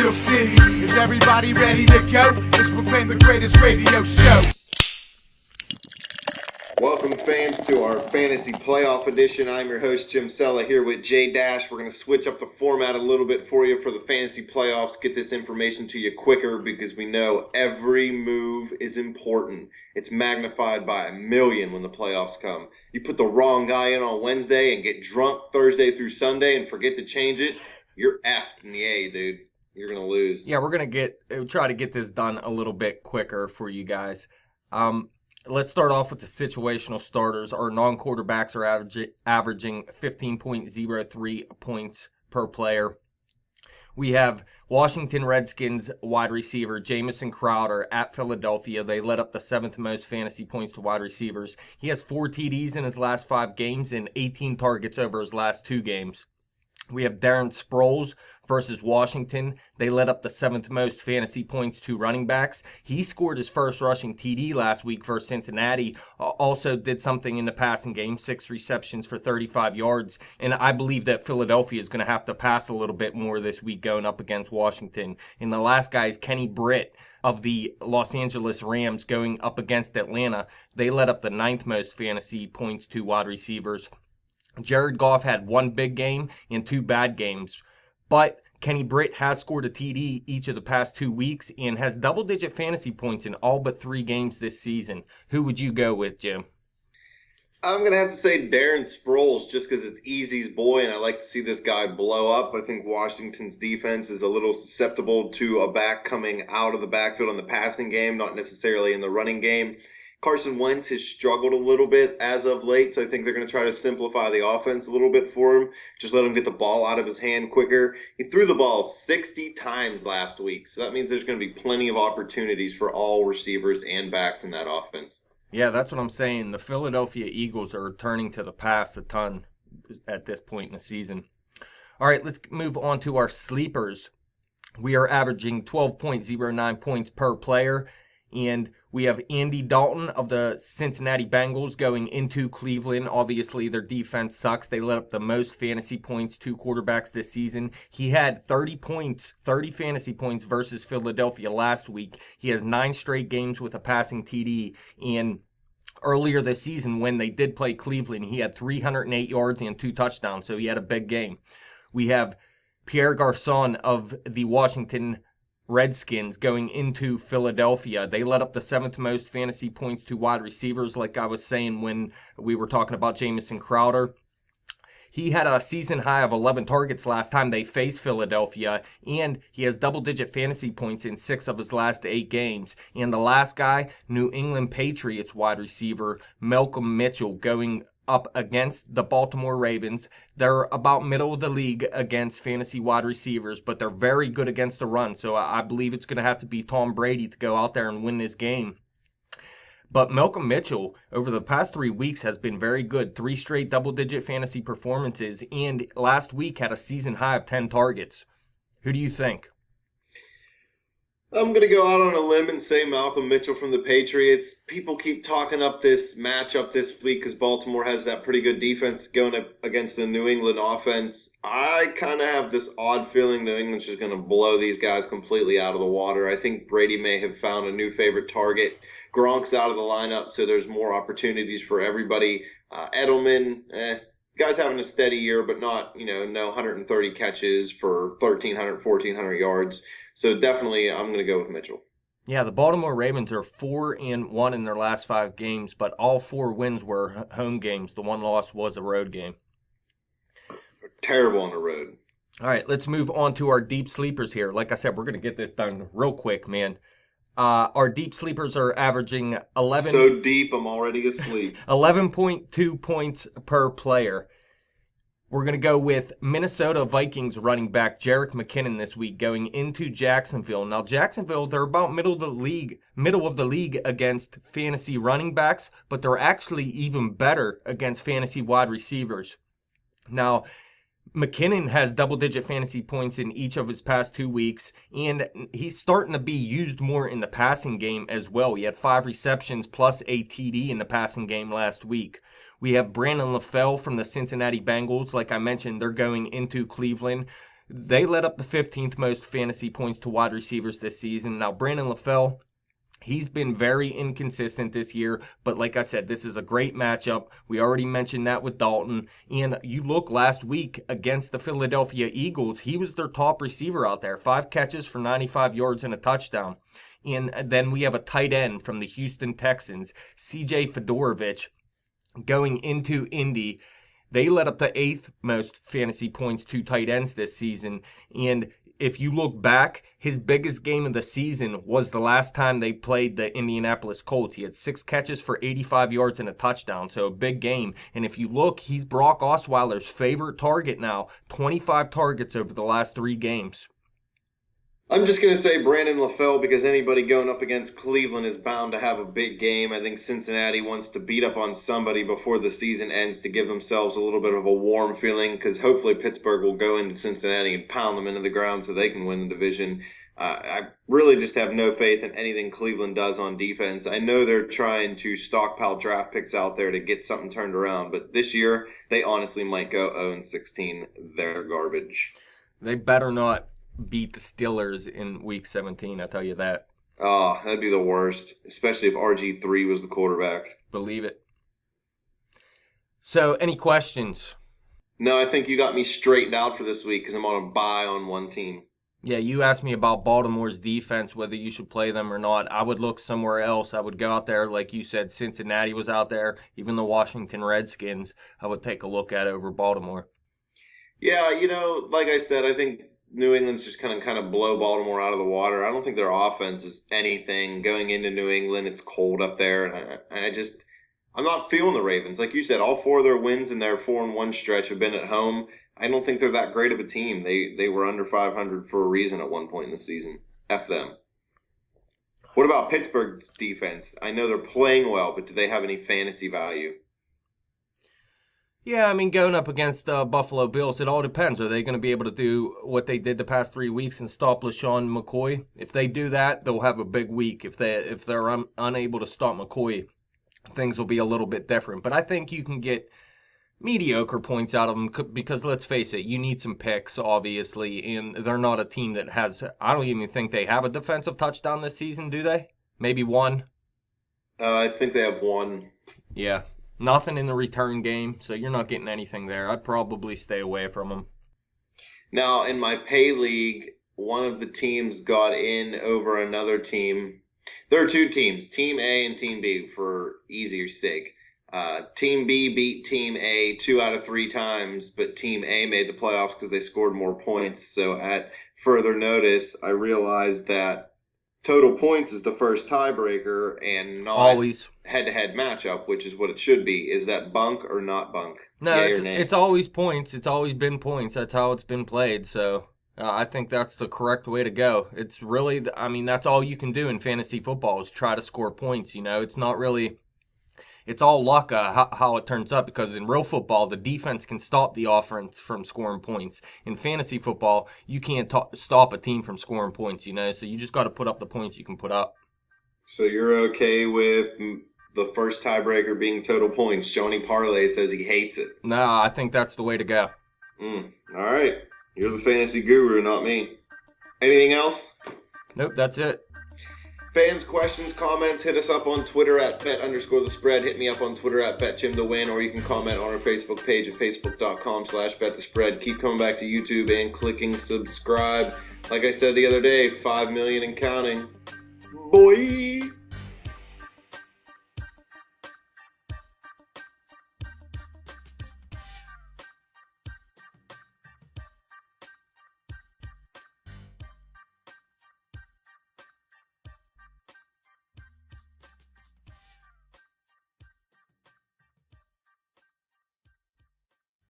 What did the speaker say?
Steel City. Is everybody ready to go? Let's proclaim the greatest radio show. Welcome, fans, to our Fantasy Playoff Edition. I'm your host, Jim Sella, here with Jay Dash. We're going to switch up the format a little bit for you for the Fantasy Playoffs, get this information to you quicker because we know every move is important. It's magnified by 1,000,000 when the playoffs come. You put the wrong guy in on Wednesday and get drunk Thursday through Sunday and forget to change it, you're effed in the A, dude. You're going to lose. Yeah, we're going to try to get this done a little bit quicker for you guys. Let's start off with the situational starters. Our non-quarterbacks are averaging 15.03 points per player. We have Washington Redskins wide receiver Jamison Crowder at Philadelphia. They led up the 7th most fantasy points to wide receivers. He has 4 TDs in his last 5 games and 18 targets over his last 2 games. We have Darren Sproles versus Washington. They led up the 7th most fantasy points to running backs. He scored his first rushing TD last week for Cincinnati. Also did something in the passing game, 6 receptions for 35 yards. And I believe that Philadelphia is going to have to pass a little bit more this week going up against Washington. And the last guy is Kenny Britt of the Los Angeles Rams going up against Atlanta. They led up the 9th most fantasy points to wide receivers. Jared Goff had 1 big game and 2 bad games, but Kenny Britt has scored a TD each of the past 2 weeks and has double-digit fantasy points in all but 3 games this season. Who would you go with, Jim? I'm going to have to say Darren Sproles just because it's Easy's boy, and I like to see this guy blow up. I think Washington's defense is a little susceptible to a back coming out of the backfield in the passing game, not necessarily in the running game. Carson Wentz has struggled a little bit as of late, so I think they're going to try to simplify the offense a little bit for him. Just let him get the ball out of his hand quicker. He threw the ball 60 times last week, so that means there's going to be plenty of opportunities for all receivers and backs in that offense. Yeah, that's what I'm saying. The Philadelphia Eagles are turning to the pass a ton at this point in the season. All right, let's move on to our sleepers. We are averaging 12.09 points per player. And we have Andy Dalton of the Cincinnati Bengals going into Cleveland. Obviously, their defense sucks. They let up the most fantasy points to quarterbacks this season. He had 30 fantasy points versus Philadelphia last week. He has 9 straight games with a passing TD. And earlier this season, when they did play Cleveland, he had 308 yards and 2 touchdowns. So he had a big game. We have Pierre Garçon of the Washington Redskins going into Philadelphia. They led up the 7th most fantasy points to wide receivers, like I was saying when we were talking about Jamison Crowder. He had a season high of 11 targets last time they faced Philadelphia, and he has double-digit fantasy points in 6 of his last 8 games. And the last guy, New England Patriots wide receiver Malcolm Mitchell, going up against the Baltimore Ravens. They're about middle of the league against fantasy wide receivers, but they're very good against the run. So I believe it's going to have to be Tom Brady to go out there and win this game. But Malcolm Mitchell, over the past 3 weeks, has been very good. 3 straight double-digit fantasy performances, and last week had a season high of 10 targets. Who do you think? I'm going to go out on a limb and say Malcolm Mitchell from the Patriots. People keep talking up this matchup this week because Baltimore has that pretty good defense going up against the New England offense. I kind of have this odd feeling New England's just going to blow these guys completely out of the water. I think Brady may have found a new favorite target. Gronk's out of the lineup, so there's more opportunities for everybody. Edelman, guy's having a steady year, but not, no 130 catches for 1,300, 1,400 yards. So definitely I'm going to go with Mitchell. Yeah, the Baltimore Ravens are 4-1 in their last 5 games, but all 4 wins were home games. The one loss was a road game. They're terrible on the road. All right, let's move on to our deep sleepers here. Like I said, we're going to get this done real quick, man. Our deep sleepers are averaging 11. So deep, I'm already asleep. 11.2 points per player. We're going to go with Minnesota Vikings running back Jerick McKinnon this week going into Jacksonville. Now, Jacksonville, they're about middle of the league against fantasy running backs, but they're actually even better against fantasy wide receivers. Now, McKinnon has double-digit fantasy points in each of his past 2 weeks, and he's starting to be used more in the passing game as well. He had 5 receptions plus a TD in the passing game last week. We have Brandon LaFell from the Cincinnati Bengals. Like I mentioned, they're going into Cleveland. They led up the 15th most fantasy points to wide receivers this season. Now, Brandon LaFell, he's been very inconsistent this year, but like I said, this is a great matchup. We already mentioned that with Dalton. And you look last week against the Philadelphia Eagles, he was their top receiver out there. 5 catches for 95 yards and a touchdown. And then we have a tight end from the Houston Texans, C.J. Fedorovich, going into Indy. They led up the 8th most fantasy points to tight ends this season. And if you look back, his biggest game of the season was the last time they played the Indianapolis Colts. He had 6 catches for 85 yards and a touchdown, so a big game. And if you look, he's Brock Osweiler's favorite target now, 25 targets over the last 3 games. I'm just going to say Brandon LaFell because anybody going up against Cleveland is bound to have a big game. I think Cincinnati wants to beat up on somebody before the season ends to give themselves a little bit of a warm feeling because hopefully Pittsburgh will go into Cincinnati and pound them into the ground so they can win the division. I really just have no faith in anything Cleveland does on defense. I know they're trying to stockpile draft picks out there to get something turned around, but this year they honestly might go 0-16. They're garbage. They better not beat the Steelers in Week 17, I tell you that. Oh, that'd be the worst, especially if RG3 was the quarterback. Believe it. So, any questions? No, I think you got me straightened out for this week because I'm on a bye on one team. Yeah, you asked me about Baltimore's defense, whether you should play them or not. I would look somewhere else. I would go out there, like you said, Cincinnati was out there. Even the Washington Redskins, I would take a look at over Baltimore. Yeah, like I said, I think New England's just kind of blow Baltimore out of the water. I don't think their offense is anything. Going into New England, it's cold up there, and I'm not feeling the Ravens. Like you said, all 4 of their wins in their 4-1 stretch have been at home. I don't think they're that great of a team. They were under 500 for a reason at one point in the season. F them. What about Pittsburgh's defense? I know they're playing well, but do they have any fantasy value? Yeah, I mean, going up against Buffalo Bills, it all depends. Are they going to be able to do what they did the past 3 weeks and stop LaShawn McCoy? If they do that, they'll have a big week. If they're unable to stop McCoy, things will be a little bit different. But I think you can get mediocre points out of them because, let's face it, you need some picks, obviously, and they're not a team that has, I don't even think they have a defensive touchdown this season, do they? Maybe one? I think they have 1. Yeah. Nothing in the return game, so you're not getting anything there. I'd probably stay away from them. Now, in my pay league, one of the teams got in over another team. There are 2 teams, Team A and Team B, for easier sake. Team B beat Team A 2 out of 3 times, but Team A made the playoffs because they scored more points. So at further notice, I realized that total points is the first tiebreaker and not always head-to-head matchup, which is what it should be. Is that bunk or not bunk? No, it's always points. It's always been points. That's how it's been played. So I think that's the correct way to go. It's really, that's all you can do in fantasy football is try to score points. It's not really, it's all luck how it turns up because in real football, the defense can stop the offense from scoring points. In fantasy football, you can't stop a team from scoring points, so you just got to put up the points you can put up. So you're okay with the first tiebreaker being total points? Johnny Parlay says he hates it. No, I think that's the way to go. All right. You're the fantasy guru, not me. Anything else? Nope, that's it. Fans, questions, comments, hit us up on Twitter at bet_thespread. Hit me up on Twitter at betjimtowin, or you can comment on our Facebook page at facebook.com/betthespread. Keep coming back to YouTube and clicking subscribe. Like I said the other day, 5 million and counting. Boy!